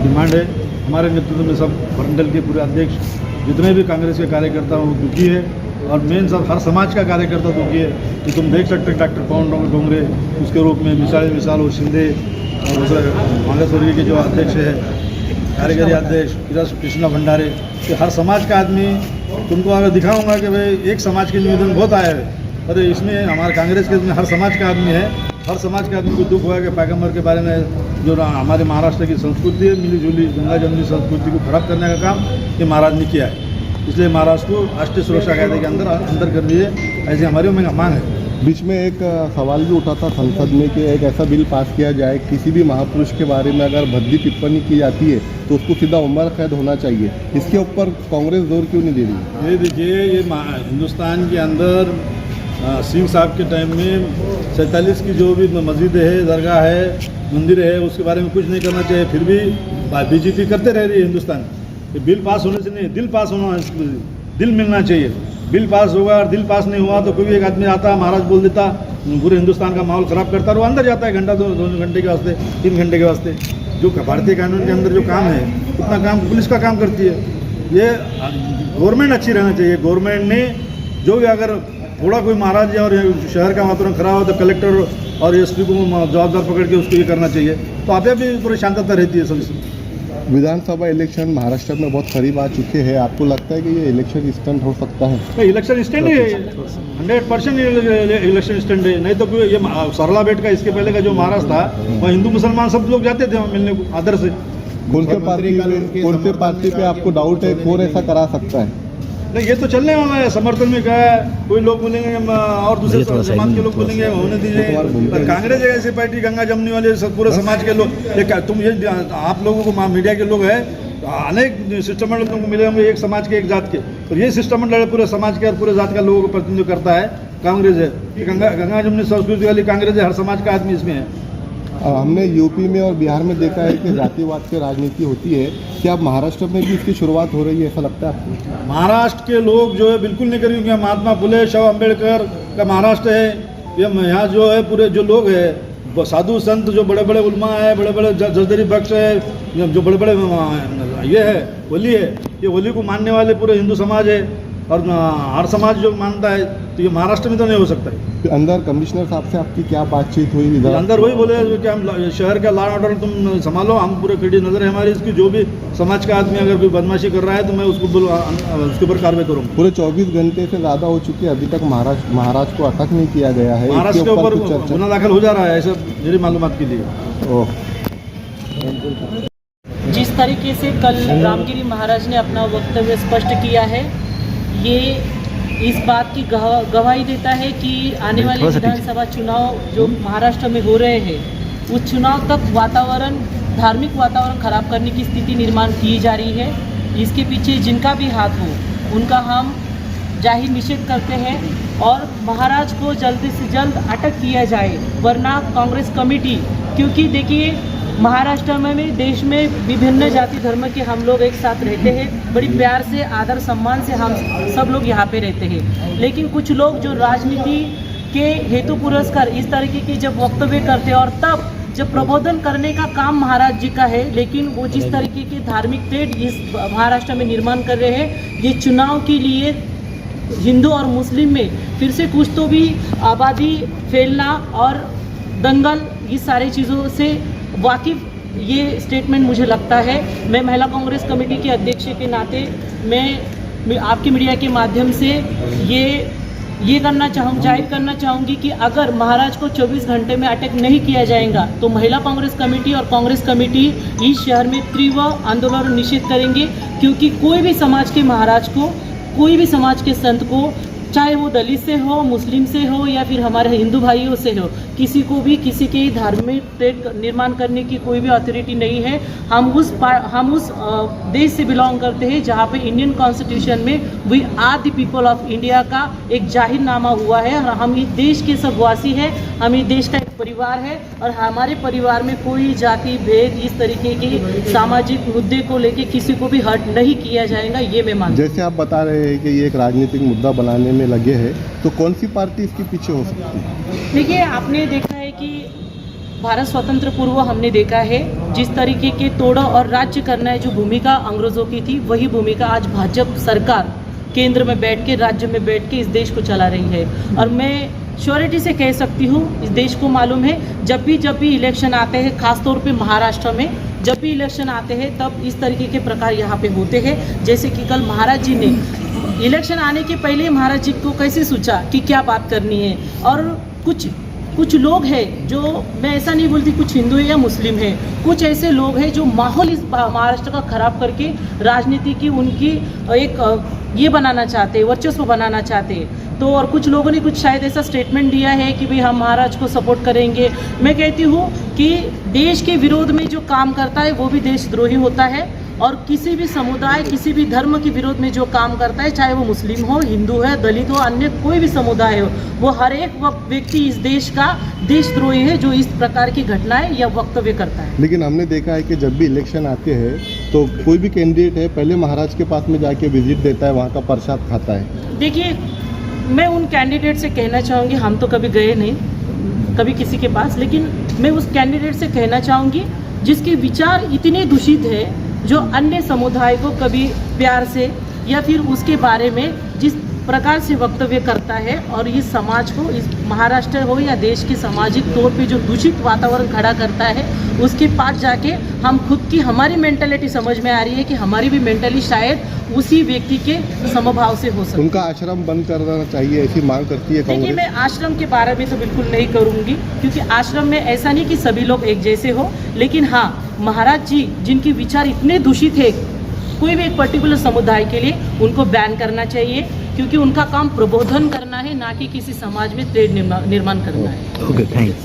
Demand है। हमारे नेतृत्व में सब मंडल के पूरे अध्यक्ष जितने भी कांग्रेस के कार्यकर्ता हैं वो दुखी है और मेन सब हर समाज का कार्यकर्ता दुखी है कि तुम देख सकते हैं डॉक्टर पवन डोंगरे उसके रूप में मिसाल हो शिंदे और दूसरा मांगेश्वरी के जो अध्यक्ष है कार्यकारी अध्यक्ष कृष्णा भंडारे, कि हर समाज का आदमी तुमको अगर दिखाऊंगा कि भाई एक समाज के निवेदन बहुत आए हैं, अरे इसमें हमारे कांग्रेस के हर समाज का आदमी है। हर समाज के आदमी को दुख हुआ कि पैगम्बर के बारे में जो हमारे महाराष्ट्र की संस्कृति है मिली जुली गंगा जमुनी संस्कृति को खराब करने का काम ये महाराज ने किया है। इसलिए महाराष्ट्र को राष्ट्रीय सुरक्षा कायदे के अंदर कर दिए, ऐसी हमारी मांग है। बीच में एक सवाल भी उठा था संसद में कि एक ऐसा बिल पास किया जाए किसी भी महापुरुष के बारे में अगर भद्दी टिप्पणी की जाती है तो उसको सीधा उम्र कैद होना चाहिए। इसके ऊपर कांग्रेस जोर क्यों नहीं दे रही? ये देखिए, ये हिंदुस्तान के अंदर सिंह साहब के टाइम में 47 की जो भी मस्जिद है, दरगाह है, मंदिर है, उसके बारे में कुछ नहीं करना चाहिए। फिर भी बीजेपी करते रह रही है हिंदुस्तान। बिल पास होने से नहीं, दिल पास होना, दिल मिलना चाहिए। बिल पास होगा और दिल पास नहीं हुआ तो कोई भी एक आदमी आता, महाराज बोल देता, पूरे हिंदुस्तान का माहौल ख़राब करता और वो अंदर जाता है घंटा 2 घंटे के वास्ते, 3 घंटे के वास्ते। जो भारतीय कानून के अंदर जो काम है उतना काम पुलिस का काम करती है। ये गवर्नमेंट अच्छी रहना चाहिए। गवर्नमेंट ने जो भी अगर थोड़ा कोई महाराज और शहर का वातावरण खराब हो तो कलेक्टर और एसपी को जवाबदार पकड़ के उसको ये करना चाहिए, तो आप भी पूरी शांतता रहती है सबसे। विधानसभा इलेक्शन महाराष्ट्र में बहुत करीब आ चुके हैं, आपको लगता है कि ये इलेक्शन स्टंट हो सकता है? नहीं, इलेक्शन स्टैंड है 100% इलेक्शन स्टैंड है। नहीं तो कोई ये सरला बेट का इसके पहले का जो महाराष्ट्र था वहाँ हिंदू मुसलमान सब लोग जाते थे वहाँ मिलने को आदर से। कौन से पार्टी पे आपको डाउट है कौन ऐसा करा सकता है? नहीं, ये तो चलने वाला है। समर्थन में क्या है, कोई लोग बोलेंगे और दूसरे समाज के लोग बोलेंगे होने दीजिए। पर कांग्रेस एक ऐसी पार्टी गंगा जमनी वाले पूरे समाज के लोग, तुम ये आप लोगों को मीडिया के लोग हैं, अनेक शिष्टमंडल तुमको मिले होंगे एक समाज के एक जात के, तो ये शिष्टमंडल पूरे समाज के और पूरे जात का लोगों को प्रतिनिधित्व करता है कांग्रेस है। गंगा जमनी संस्कृति वाली कांग्रेस है, हर समाज का आदमी इसमें है। हमने यूपी में और बिहार में देखा है कि जातिवाद की राजनीति होती है, क्या अब महाराष्ट्र में भी इसकी शुरुआत हो रही है, ऐसा लगता है आपको? महाराष्ट्र के लोग जो है बिल्कुल नहीं करेंगे, क्योंकि महात्मा फुले शाह अम्बेडकर का महाराष्ट्र है। ये यहाँ जो है पूरे जो लोग हैं साधु संत, जो बड़े बड़े उलमा है, बड़े बड़े जजदरी बख्श है, जो बड़े बड़े ये है वली है, ये वली को मानने वाले पूरे हिंदू समाज है और हर समाज जो मानता है, तो ये महाराष्ट्र में तो नहीं हो सकता है। अंदर कमिश्नर साहब से आपकी क्या बातचीत हुई? अंदर वही बोले कि हम शहर का लॉ एंड ऑर्डर तुम संभालो, हम पूरे खड़ी नजर है हमारी इसकी, जो भी समाज का आदमी अगर कोई बदमाशी कर रहा है तो मैं उसको उसके ऊपर कार्रवाई करूँगा। पूरे 24 घंटे से ज़्यादा हो चुके हैं, अभी तक महाराज को अटक नहीं किया गया है। महाराष्ट्र के ऊपर गुना दाखिल हो जा रहा है, ऐसा मेरी मालूमात के लिए। जिस तरीके से कल रामगिरी महाराज ने अपना वक्तव्य स्पष्ट किया है, ये इस बात की गवाही देता है कि आने वाले विधानसभा चुनाव जो महाराष्ट्र में हो रहे हैं, उस चुनाव तक वातावरण, धार्मिक वातावरण खराब करने की स्थिति निर्माण की जा रही है। इसके पीछे जिनका भी हाथ हो उनका हम जाहिर निषेध करते हैं और महाराज को जल्द से जल्द अटक किया जाए, वरना कांग्रेस कमेटी, क्योंकि देखिए महाराष्ट्र में देश में विभिन्न जाति धर्म के हम लोग एक साथ रहते हैं, बड़ी प्यार से आदर सम्मान से हम सब लोग यहाँ पे रहते हैं। लेकिन कुछ लोग जो राजनीति के हेतु पुरस्कार इस तरीके की जब वक्तव्य करते हैं और तब जब प्रबोधन करने का काम महाराज जी का है, लेकिन वो जिस तरीके के धार्मिक ट्रेड इस महाराष्ट्र में निर्माण कर रहे हैं, ये चुनाव के लिए हिंदू और मुस्लिम में फिर से कुछ तो भी आबादी फैलना और दंगल, इस सारी चीज़ों से वाकिफ ये स्टेटमेंट मुझे लगता है। मैं महिला कांग्रेस कमेटी के अध्यक्ष के नाते मैं आपकी मीडिया के माध्यम से ये जाहिर करना चाहूँगी कि अगर महाराज को 24 घंटे में अटैक नहीं किया जाएगा तो महिला कांग्रेस कमेटी और कांग्रेस कमेटी इस शहर में तीव्र आंदोलन और निषेध करेंगे, क्योंकि कोई भी समाज के महाराज को, कोई भी समाज के संत को, चाहे वो दलित से हो, मुस्लिम से हो या फिर हमारे हिंदू भाइयों से हो, किसी को भी किसी के धार्मिक ट्रेड निर्माण करने की कोई भी अथॉरिटी नहीं है। हम उस देश से बिलोंग करते हैं जहाँ पे इंडियन कॉन्स्टिट्यूशन में we are the people of India का एक जाहिरनामा हुआ है और हम इस देश के सब वासी हैं, हम इस देश का एक परिवार है और हमारे परिवार में कोई जाति भेद इस तरीके के सामाजिक मुद्दे को लेके किसी को भी हर्ट नहीं किया जाएगा, ये मैं मानती हूँ। जैसे आप बता रहे हैं कि ये एक राजनीतिक मुद्दा बनाने में लगे हैं, तो कौन सी पार्टी इसके पीछे हो सकती है? देखिए, आपने देखा है कि भारत स्वतंत्र पूर्व हमने देखा है जिस तरीके के तोड़ और राज्य करना है जो भूमिका अंग्रेज़ों की थी, वही भूमिका आज भाजपा सरकार केंद्र में बैठ के, राज्य में बैठ के इस देश को चला रही है। और मैं श्योरिटी से कह सकती हूँ, इस देश को मालूम है जब भी इलेक्शन आते हैं, खासतौर पे महाराष्ट्र में जब भी इलेक्शन आते हैं तब इस तरीके के प्रकार यहाँ पे होते हैं। जैसे कि कल महाराज जी ने इलेक्शन आने के पहले महाराज जी को कैसे सोचा कि क्या बात करनी है, और कुछ लोग हैं जो, मैं ऐसा नहीं बोलती कुछ हिंदू है या मुस्लिम है, कुछ ऐसे लोग हैं जो माहौल इस महाराष्ट्र का खराब करके राजनीति की उनकी एक ये बनाना चाहते हैं, वर्चस्व बनाना चाहते हैं। तो और कुछ लोगों ने कुछ शायद ऐसा स्टेटमेंट दिया है कि भाई हम महाराज को सपोर्ट करेंगे। मैं कहती हूँ कि देश के विरोध में जो काम करता है वो भी देशद्रोही होता है, और किसी भी समुदाय, किसी भी धर्म के विरोध में जो काम करता है, चाहे वो मुस्लिम हो, हिंदू है, दलित हो, अन्य कोई भी समुदाय हो, वो हर एक व्यक्ति इस देश का देशद्रोही है जो इस प्रकार की घटनाएं या वक्तव्य करता है। लेकिन हमने देखा है कि जब भी इलेक्शन आते हैं तो कोई भी कैंडिडेट है पहले महाराज के पास में जाके विजिट देता है, वहाँ का प्रसाद खाता है। देखिए, मैं उन कैंडिडेट से कहना चाहूँगी, हम तो कभी गए नहीं कभी किसी के पास, लेकिन मैं उस कैंडिडेट से कहना चाहूँगी जिसके विचार इतने दूषित है, जो अन्य समुदाय को कभी प्यार से या फिर उसके बारे में जिस प्रकार से वक्तव्य करता है, और इस समाज को, इस महाराष्ट्र हो या देश के सामाजिक तौर पे जो दूषित वातावरण खड़ा करता है, उसके पास जाके हम खुद की, हमारी मेंटालिटी समझ में आ रही है कि हमारी भी मेंटली शायद उसी व्यक्ति के समभाव से हो सकती है। उनका आश्रम बंद करना चाहिए, ऐसी मांग करती है कांग्रेस। देखिए, मैं आश्रम के बारे में तो बिल्कुल नहीं करूँगी, क्योंकि आश्रम में ऐसा नहीं कि सभी लोग एक जैसे हो, लेकिन हाँ, महाराज जी जिनके विचार इतने दूषित है कोई भी एक पर्टिकुलर समुदाय के लिए, उनको बैन करना चाहिए, क्योंकि उनका काम प्रबोधन करना है, ना कि किसी समाज में तेज निर्माण करना है। Okay, thanks.